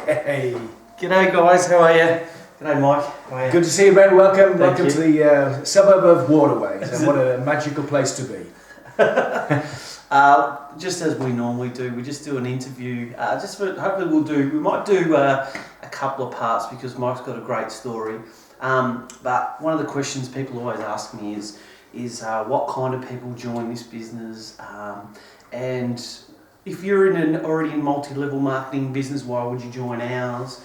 Hey. G'day guys, how are you? G'day Mike, how are you? Good to see you, Ben. Welcome. Welcome you. to the suburb of Waterways, and what a magical place to be. Just as we normally do, we just do an interview. Hopefully we might do a couple of parts because Mike's got a great story. But one of the questions people always ask me is what kind of people join this business, and if you're already in multi-level marketing business, why would you join ours?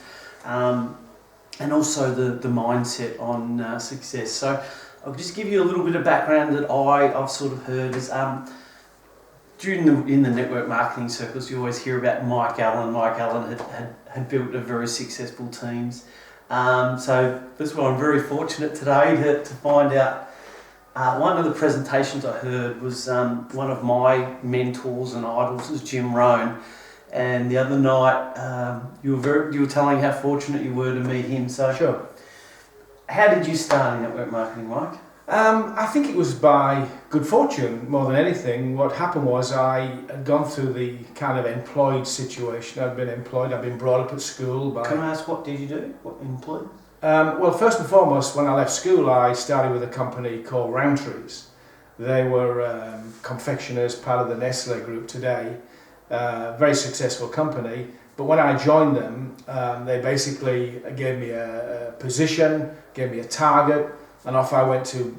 And also the mindset on success. So I'll just give you a little bit of background that I've sort of heard is in the network marketing circles, you always hear about Mike Allen. Mike Allen had built a very successful teams. So that's why I'm very fortunate today to find out. One of the presentations I heard was one of my mentors and idols was Jim Rohn, and the other night you were telling how fortunate you were to meet him. So Sure. How did you start in network marketing, Mike? I think it was by good fortune more than anything. What happened was I had gone through the kind of employed situation. I'd been employed. I'd been brought up at school by. Can I ask, what did you do? What employed? Well, first and foremost, when I left school, I started with a company called Roundtrees. They were confectioners, part of the Nestle group today. Very successful company. But when I joined them, they basically gave me a position, gave me a target, and off I went to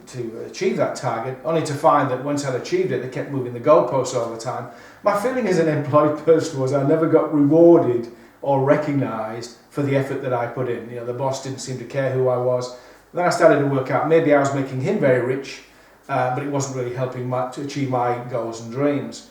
achieve that target, only to find that once I'd achieved it, they kept moving the goalposts all the time. My feeling as an employed person was I never got rewarded or recognised for the effort that I put in. You know, the boss didn't seem to care who I was. Then I started to work out maybe I was making him very rich, but it wasn't really helping to achieve my goals and dreams.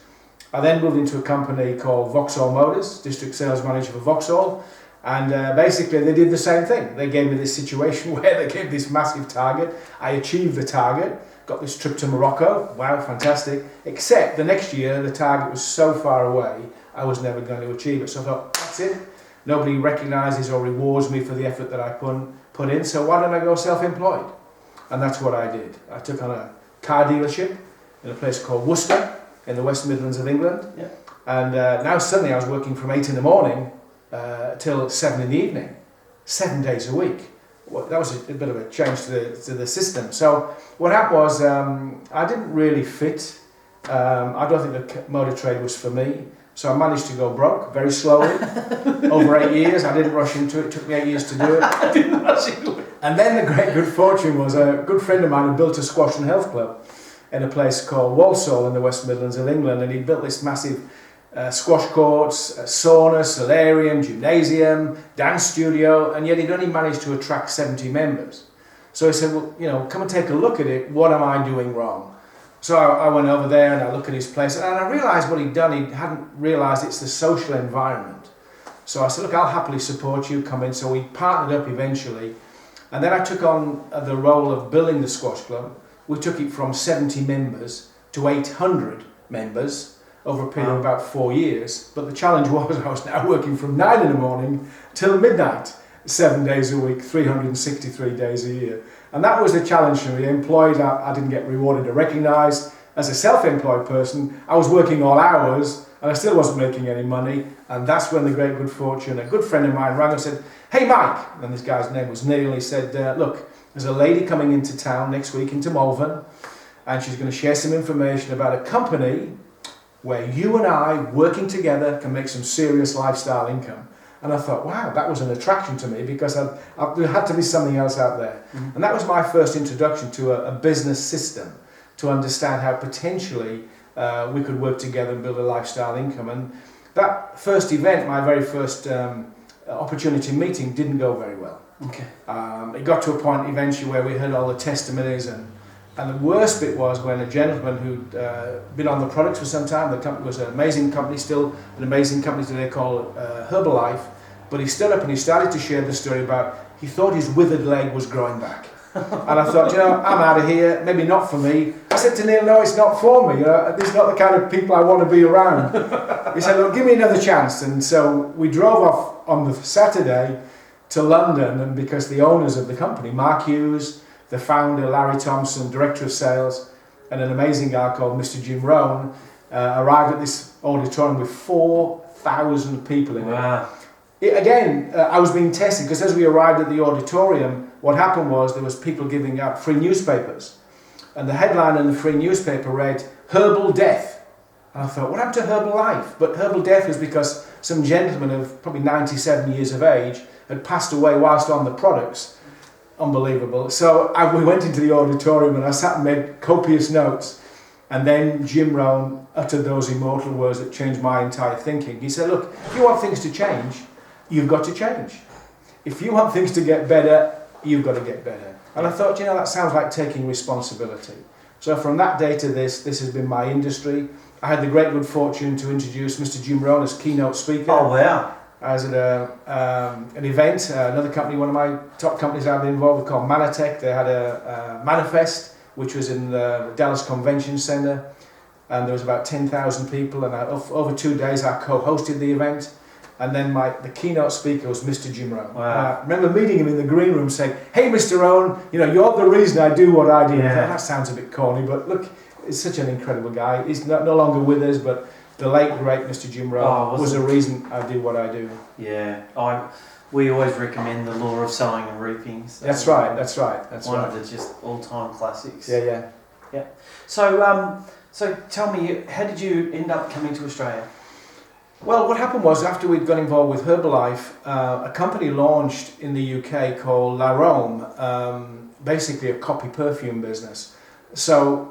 I then moved into a company called Vauxhall Motors, district sales manager for Vauxhall, and basically they did the same thing. They gave me this situation where they gave this massive target. I achieved the target, got this trip to Morocco, wow, fantastic, except the next year the target was so far away I was never going to achieve it. So I thought, that's it. Nobody recognises or rewards me for the effort that I put in, so why don't I go self-employed? And that's what I did. I took on a car dealership in a place called Worcester in the West Midlands of England. Yeah. And now suddenly I was working from 8 in the morning till 7 in the evening, 7 days a week. Well, that was a bit of a change to the system. So what happened was I didn't really fit. I don't think the motor trade was for me. So I managed to go broke very slowly over 8 years. I didn't rush into it. It took me 8 years to do it. I didn't rush into it. And then the great good fortune was a good friend of mine had built a squash and health club in a place called Walsall in the West Midlands of England, and he built this massive squash courts, sauna, solarium, gymnasium, dance studio, and yet he'd only managed to attract 70 members. So he said, well, you know, come and take a look at it. What am I doing wrong? So I went over there and I looked at his place, and I realised what he'd done. He hadn't realised it's the social environment. So I said, look, I'll happily support you, come in. So we partnered up eventually, and then I took on the role of building the squash club. We took it from 70 members to 800 members over a period of about 4 years. But the challenge was I was now working from 9 in the morning till midnight, 7 days a week, 363 days a year. And that was the challenge for me. Employed, I didn't get rewarded or recognised. As a self-employed person, I was working all hours and I still wasn't making any money. And that's when the great good fortune, a good friend of mine rang and said, hey Mike, and this guy's name was Neil, he said, look, there's a lady coming into town next week, into Malvern, and she's going to share some information about a company where you and I, working together, can make some serious lifestyle income. And I thought, wow, that was an attraction to me because there had to be something else out there. Mm-hmm. And that was my first introduction to a business system, to understand how potentially we could work together and build a lifestyle income. And that first event, my very first opportunity meeting, didn't go very well. Okay. It got to a point eventually where we heard all the testimonies, and the worst bit was when a gentleman who'd been on the products for some time, the company was an amazing company, still an amazing company today called Herbalife, but he stood up and he started to share the story about he thought his withered leg was growing back. And I thought, you know, I'm out of here, maybe not for me. I said to Neil, no, it's not for me. You know, these are not the kind of people I want to be around. He said, look, give me another chance. And so we drove off on the Saturday to London, and because the owners of the company, Mark Hughes, the founder, Larry Thompson, director of sales, and an amazing guy called Mr. Jim Rohn, arrived at this auditorium with 4,000 people in it. I was being tested because as we arrived at the auditorium, what happened was there was people giving out free newspapers. And the headline in the free newspaper read, Herbal Death. And I thought, what happened to Herbal Life? But Herbal Death was because some gentleman of probably 97 years of age had passed away whilst on the products. Unbelievable. So we went into the auditorium and I sat and made copious notes. And then Jim Rohn uttered those immortal words that changed my entire thinking. He said, look, if you want things to change, you've got to change. If you want things to get better, you've got to get better. And I thought, that sounds like taking responsibility. So from that day to this has been my industry. I had the great good fortune to introduce Mr. Jim Rohn as keynote speaker. Oh, wow. I was at an event, another company, one of my top companies I've been involved with called Manatech. They had a manifest, which was in the Dallas Convention Center. And there was about 10,000 people. And over 2 days, I co-hosted the event. And then the keynote speaker was Mr. Jim Rohn. Wow. I remember meeting him in the green room saying, hey, Mr. Rohn, you're the reason I do what I do. Yeah. I thought, that sounds a bit corny, but look, he's such an incredible guy. He's no longer with us, but the late, great Mr. Jim Rohn was the reason I do what I do. Yeah. We always recommend the law of sowing and reaping. So That's right. One of the just all-time classics. Yeah. So tell me, how did you end up coming to Australia? Well, what happened was after we'd got involved with Herbalife, a company launched in the UK called La Rome, basically a copy perfume business. So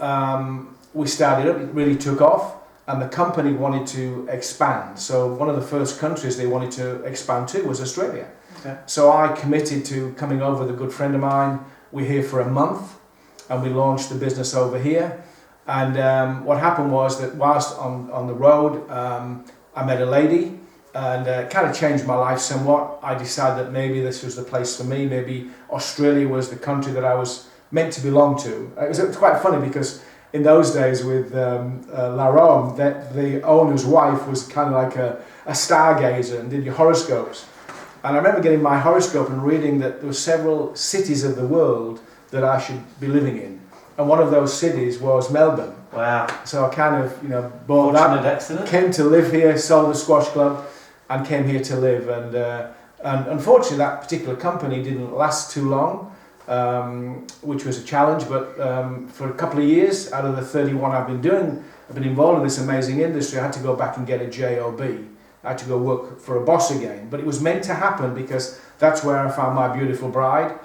we started up, it really took off, and the company wanted to expand. So one of the first countries they wanted to expand to was Australia. Okay. So I committed to coming over with a good friend of mine. We're here for a month, and we launched the business over here. And what happened was that whilst on the road, I met a lady, and it kind of changed my life somewhat. I decided that maybe this was the place for me. Maybe Australia was the country that I was meant to belong to. It was quite funny because in those days with La Rome, the owner's wife was kind of like a stargazer and did your horoscopes. And I remember getting my horoscope and reading that there were several cities of the world that I should be living in. And one of those cities was Melbourne. Wow. So I kind of, bought Fortunate accident. Came to live here, sold the squash club, and came here to live. And unfortunately, that particular company didn't last too long, which was a challenge. But for a couple of years, out of the 31 I've been involved in this amazing industry. I had to go back and get a job. I had to go work for a boss again. But it was meant to happen because that's where I found my beautiful bride.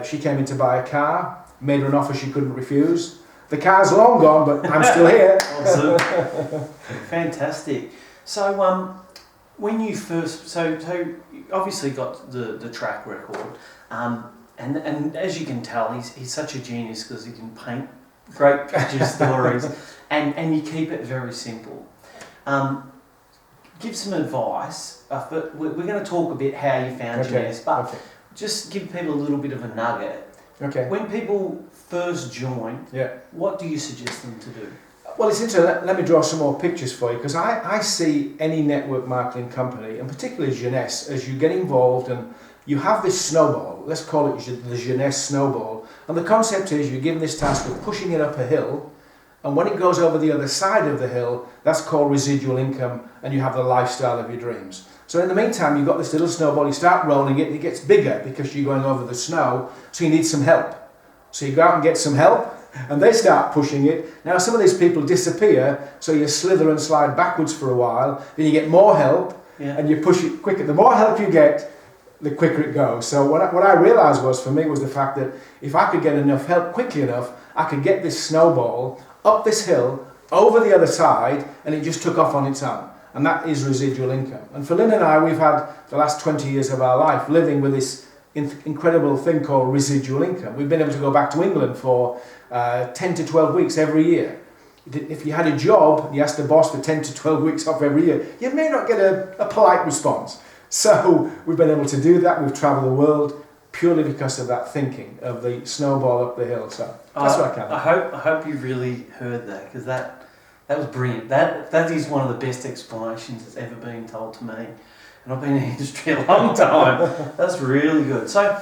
She came in to buy a car, made her an offer she couldn't refuse. The car's long gone, but I'm still here. Awesome. Fantastic. So, when you first, so you obviously got the track record, and as you can tell, he's such a genius because he can paint great picture stories, and you keep it very simple. Give some advice, but we're going to talk a bit how you found Jeunesse, but just give people a little bit of a nugget. Okay. When people first join, what do you suggest them to do? Well, it's interesting. Let me draw some more pictures for you, because I see any network marketing company, and particularly Jeunesse, as you get involved and you have this snowball. Let's call it the Jeunesse snowball. And the concept is you're given this task of pushing it up a hill, and when it goes over the other side of the hill, that's called residual income, and you have the lifestyle of your dreams. So in the meantime, you've got this little snowball, you start rolling it, and it gets bigger because you're going over the snow, so you need some help. So you go out and get some help, and they start pushing it. Now some of these people disappear, so you slither and slide backwards for a while, then you get more help, and you push it quicker. The more help you get, the quicker it goes. So what I realised for me was the fact that if I could get enough help quickly enough, I could get this snowball up this hill, over the other side, and it just took off on its own. And that is residual income. And for Lynn and I, we've had the last 20 years of our life living with this incredible thing called residual income. We've been able to go back to England for 10 to 12 weeks every year. If you had a job and you asked the boss for 10 to 12 weeks off every year, you may not get a polite response. So we've been able to do that. We've travelled the world purely because of that thinking of the snowball up the hill. So that's what I can. I hope you really heard that, because that was brilliant. That is one of the best explanations that's ever been told to me. And I've been in the industry a long time. That's really good. So,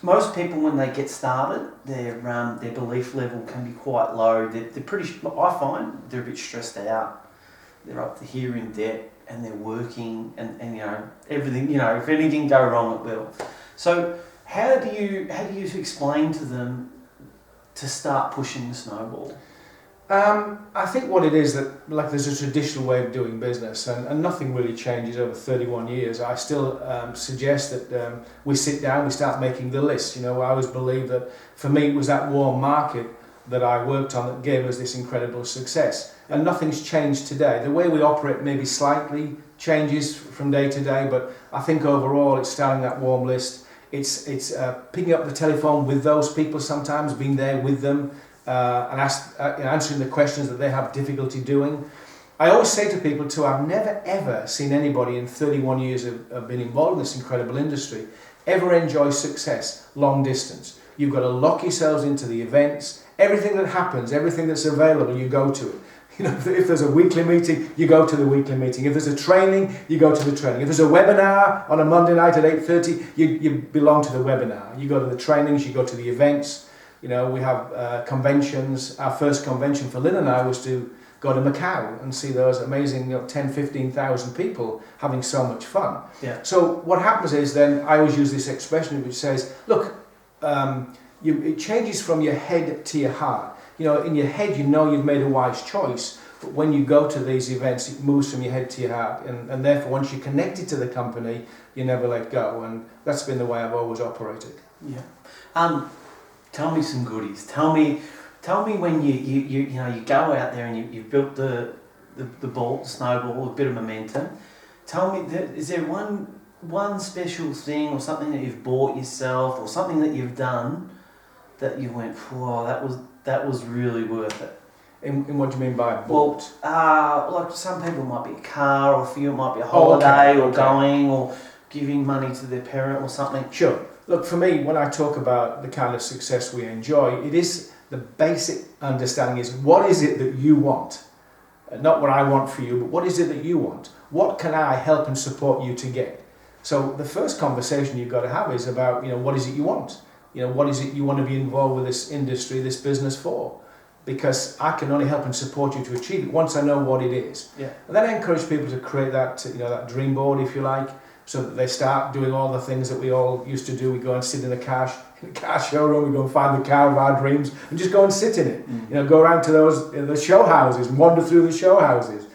most people when they get started, their belief level can be quite low. They're pretty. I find they're a bit stressed out. They're up to here in debt, and they're working and everything, if anything go wrong, it will. So how do you explain to them to start pushing the snowball? I think what it is that, like, there's a traditional way of doing business, and nothing really changes over 31 years. I still suggest that we sit down, we start making the list. I always believe that for me it was that warm market that I worked on that gave us this incredible success. And nothing's changed today. The way we operate maybe slightly changes from day to day, but I think overall it's starting that warm list. It's picking up the telephone with those people sometimes, being there with them, and answering the questions that they have difficulty doing. I always say to people too, I've never ever seen anybody in 31 years of being involved in this incredible industry ever enjoy success long distance. You've got to lock yourselves into the events. Everything that happens, everything that's available, you go to it. If there's a weekly meeting, you go to the weekly meeting. If there's a training, you go to the training. If there's a webinar on a Monday night at 8:30, you belong to the webinar. You go to the trainings, you go to the events. We have conventions. Our first convention for Lynn and I was to go to Macau and see those amazing 10, 15,000 people having so much fun. Yeah. So what happens is then, I always use this expression which says, look, it changes from your head to your heart. In your head you've made a wise choice, but when you go to these events it moves from your head to your heart, and therefore once you're connected to the company you never let go, and that's been the way I've always operated. Yeah. Tell me some goodies. Tell me when you go out there and you've built the ball, snowball, a bit of momentum. Tell me, is there one special thing or something that you've bought yourself or something that you've done that you went, whoa, that was really worth it? In what do you mean by bought? Well, like some people it might be a car, or for you it might be a holiday, going, or giving money to their parent or something. Sure. Look, for me, when I talk about the kind of success we enjoy, it is the basic understanding is, what is it that you want? Not what I want for you, but what is it that you want? What can I help and support you to get? So the first conversation you've got to have is about, what is it you want? What is it you want to be involved with this industry, this business for? Because I can only help and support you to achieve it once I know what it is. Yeah. And then I encourage people to create that, that dream board, if you like, so that they start doing all the things that we all used to do. We go and sit in a car showroom, we go and find the car of our dreams and just go and sit in it. Mm-hmm. Go around to the show houses and wander through the show houses.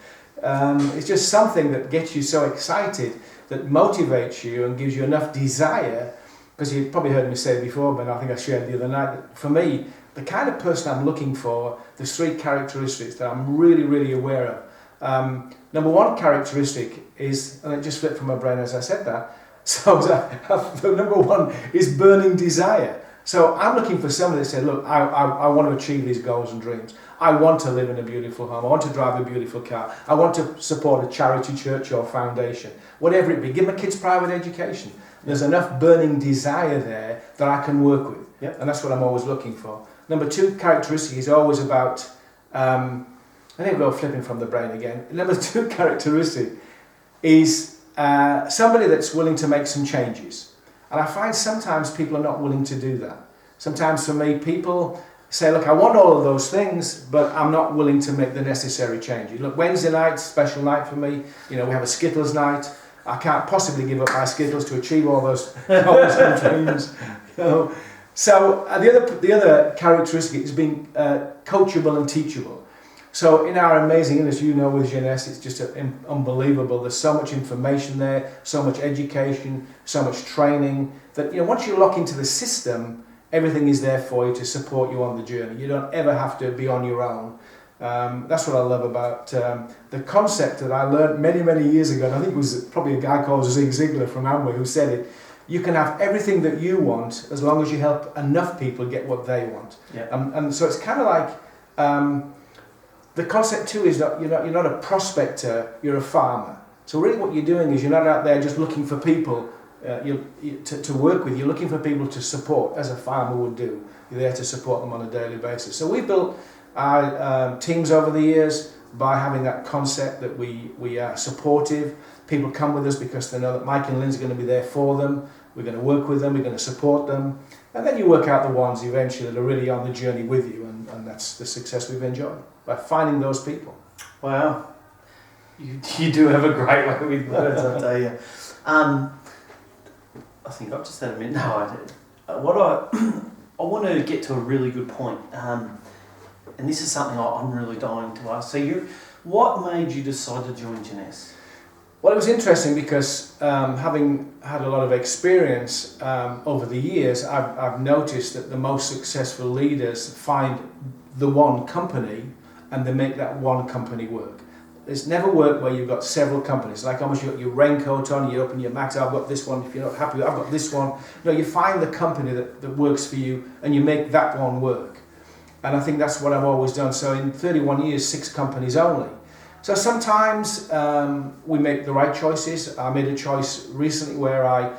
It's just something that gets you so excited, that motivates you and gives you enough desire. Because you've probably heard me say before, but I think I shared the other night, that for me, the kind of person I'm looking for, there's 3 characteristics that I'm really, really aware of. Number 1 characteristic is, and it just flipped from my brain as I said that, so the number 1 is burning desire. So I'm looking for somebody that said, look, I want to achieve these goals and dreams. I want to live in a beautiful home. I want to drive a beautiful car. I want to support a charity, church or foundation. Whatever it be, give my kids private education. There's enough burning desire there that I can work with. Yep. And that's what I'm always looking for. Number 2 characteristic is always about, I think we'll go flipping from the brain again. Number 2 characteristic is somebody that's willing to make some changes. And I find sometimes people are not willing to do that. Sometimes for me, people say, look, I want all of those things, but I'm not willing to make the necessary changes. Look, Wednesday night, special night for me. We have a Skittles night. I can't possibly give up my Skittles to achieve all those goals and dreams. So the other characteristic is being coachable and teachable. So in our amazing industry, with Jeunesse, it's just unbelievable. There's so much information there, so much education, so much training, that once you lock into the system, everything is there for you to support you on the journey. You don't ever have to be on your own. That's what I love about the concept that I learned many, many years ago, and I think it was probably a guy called Zig Ziglar from Amway who said it. You can have everything that you want as long as you help enough people get what they want. Yeah. And so it's kind of like, the concept too is that you're not a prospector, you're a farmer. So really what you're doing is you're not out there just looking for people to work with. You're looking for people to support, as a farmer would do. You're there to support them on a daily basis. So we've built our teams over the years by having that concept that we are supportive. People come with us because they know that Mike and Lynn's going to be there for them. We're going to work with them, we're going to support them. And then you work out the ones eventually that are really on the journey with you, and that's the success we've enjoyed, by finding those people. Wow. You do have a great way with words, I tell you. I think I've just had a minute. No, I did. I want to get to a really good point, and this is something I'm really dying to ask. So, what made you decide to join Jeunesse? Well, it was interesting because having had a lot of experience over the years, I've noticed that the most successful leaders find the one company and they make that one company work. It's never worked where you've got several companies, like almost you've got your raincoat on, you open your Max, I've got this one, if you're not happy, I've got this one. No, you find the company that works for you and you make that one work. And I think that's what I've always done. So in 31 years, 6 companies only. So sometimes we make the right choices. I made a choice recently where I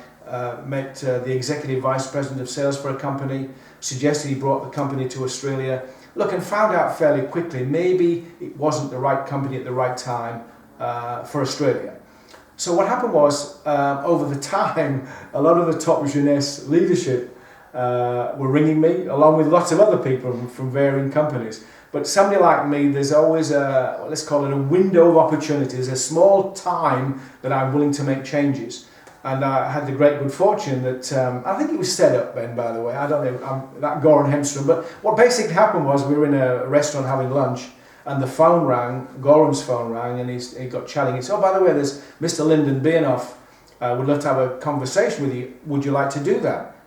met the executive vice president of sales for a company, suggested he brought the company to Australia. Look, and found out fairly quickly maybe it wasn't the right company at the right time for Australia. So what happened was, over the time, a lot of the top Jeunesse leadership were ringing me, along with lots of other people from varying companies. But somebody like me, there's always a, let's call it a window of opportunity. There's a small time that I'm willing to make changes. And I had the great good fortune that, I think it was set up, Ben, by the way, I don't know, I'm that Goran Hemstrom, but what basically happened was we were in a restaurant having lunch and the phone rang, Goran's phone rang, and he got chatting. He said, oh, by the way, there's Mr. Lyndon Bienoff, would love to have a conversation with you. Would you like to do that?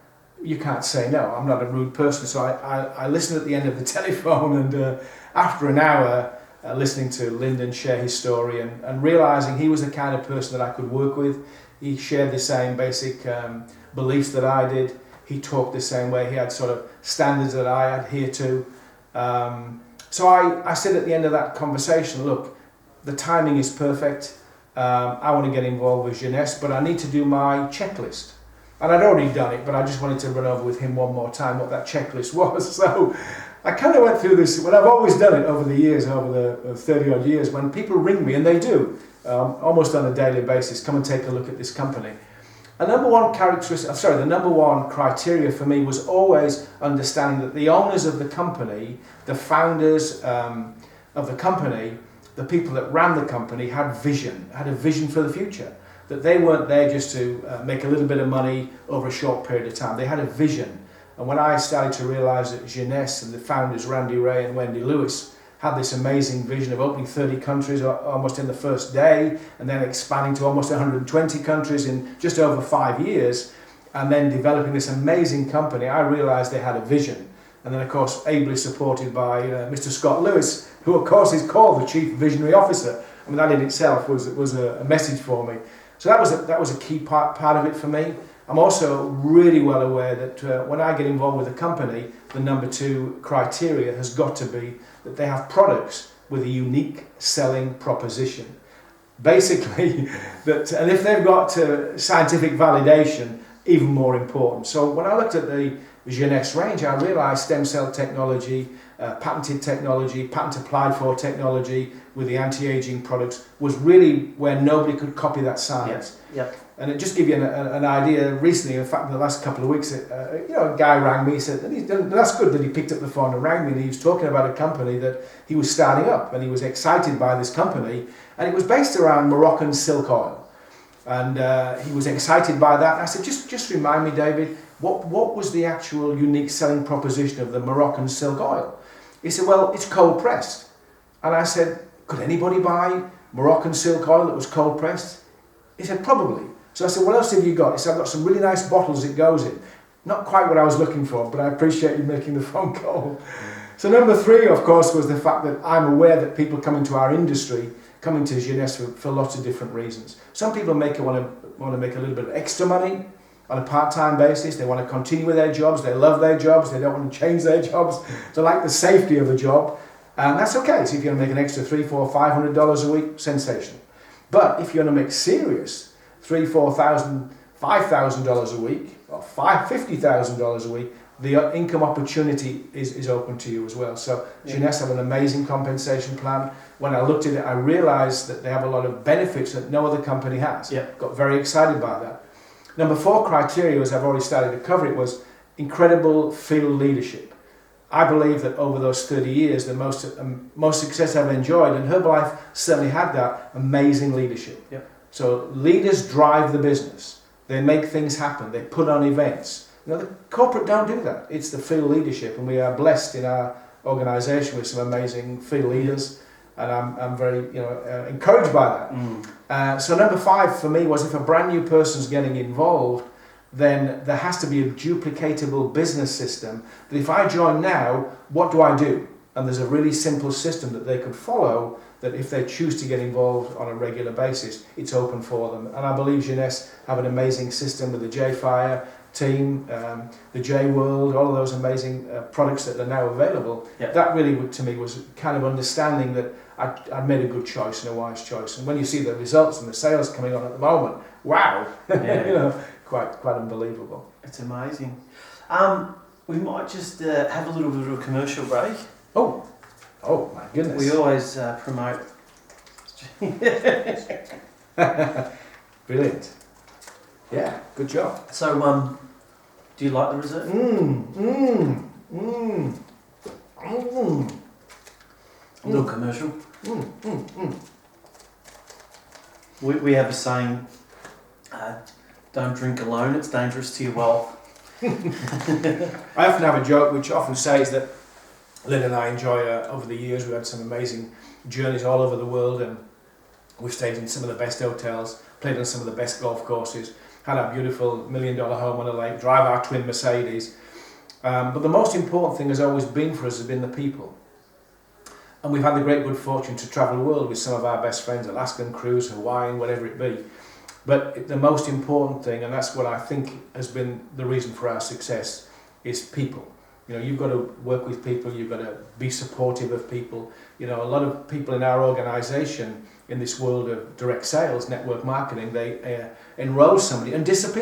You can't say no. I'm not a rude person, so I listened at the end of the telephone, and after an hour, listening to Lyndon share his story and realising he was the kind of person that I could work with. He shared the same basic beliefs that I did. He talked the same way. He had sort of standards that I adhere to. So I said at the end of that conversation, look, the timing is perfect. I want to get involved with Jeunesse, but I need to do my checklist. And I'd already done it, but I just wanted to run over with him one more time what that checklist was. So I kind of went through this, but I've always done it over the years, over the 30 odd years, when people ring me, and they do, almost on a daily basis, come and take a look at this company. The number one criteria for me was always understanding that the owners of the company, the founders of the company, the people that ran the company had a vision for the future. That they weren't there just to make a little bit of money over a short period of time. They had a vision. And when I started to realise that Jeunesse and the founders, Randy Ray and Wendy Lewis, had this amazing vision of opening 30 countries almost in the first day, and then expanding to almost 120 countries in just over 5 years, and then developing this amazing company, I realised they had a vision. And then, of course, ably supported by Mr. Scott Lewis, who, of course, is called the Chief Visionary Officer. I mean, that in itself was a message for me. So that was a key part of it for me. I'm also really well aware that when I get involved with a company, the number 2 criteria has got to be that they have products with a unique selling proposition. Basically, and if they've got scientific validation, even more important. So when I looked at the Jeunesse range, I realised stem cell technology, patented technology, patent applied for technology with the anti-aging products was really where nobody could copy that science. Yep. And it just give you an idea. Recently, in fact, in the last couple of weeks, a guy rang me. He said, "That's good that he picked up the phone and rang me." And he was talking about a company that he was starting up, and he was excited by this company, and it was based around Moroccan silk oil, and he was excited by that. And I said, "Just remind me, David, what was the actual unique selling proposition of the Moroccan silk oil?" He said, "Well, it's cold pressed." And I said, "Could anybody buy Moroccan silk oil that was cold pressed?" He said, "Probably." So I said, "What else have you got?" He said, "I've got some really nice bottles it goes in." Not quite what I was looking for, but I appreciate you making the phone call. So number 3, of course, was the fact that I'm aware that people come into our industry, come into Jeunesse for lots of different reasons. Some people want to make a little bit of extra money on a part-time basis. They want to continue with their jobs. They love their jobs. They don't want to change their jobs. They like the safety of a job. And that's okay. So if you're going to make an extra $300, $400, $500 a week, sensational. But if you're going to make serious $3,000, $4,000, $5,000 a week, or $50,000 a week, the income opportunity is open to you as well. So Jeunesse have an amazing compensation plan. When I looked at it, I realised that they have a lot of benefits that no other company has. Yep. Got very excited by that. Number 4 criteria, as I've already started to cover it, was incredible field leadership. I believe that over those 30 years, the most success I've enjoyed, and Herbalife certainly had that, amazing leadership. Yep. So leaders drive the business. They make things happen. They put on events. The corporate don't do that. It's the field leadership, and we are blessed in our organisation with some amazing field leaders, and I'm very encouraged by that. So number 5 for me was, if a brand new person's getting involved, then there has to be a duplicatable business system that if I join now, what do I do? And there's a really simple system that they could follow, that if they choose to get involved on a regular basis, it's open for them. And I believe Jeunesse have an amazing system with the J-Fire team, the J-World, all of those amazing products that are now available. Yep. That really, to me, was kind of understanding that I'd made a good choice and a wise choice. And when you see the results and the sales coming on at the moment, wow, Yeah. quite unbelievable. It's amazing. We might just have a little bit of a commercial break. Oh my goodness. We always promote. Brilliant. Yeah, good job. So, do you like the reserve? A little commercial. We have a saying, don't drink alone, it's dangerous to your wealth. I often have a joke which often says that Lynn and I enjoy, over the years, we've had some amazing journeys all over the world, and we've stayed in some of the best hotels, played on some of the best golf courses, had our beautiful $1 million home on a lake, drive our twin Mercedes. But the most important thing has always been for us has been the people. And we've had the great good fortune to travel the world with some of our best friends, Alaskan cruise, Hawaiian, whatever it be. But the most important thing, and that's what I think has been the reason for our success, is people. You've got to work with people, you've got to be supportive of people. A lot of people in our organisation, in this world of direct sales, network marketing, they enroll somebody and disappear.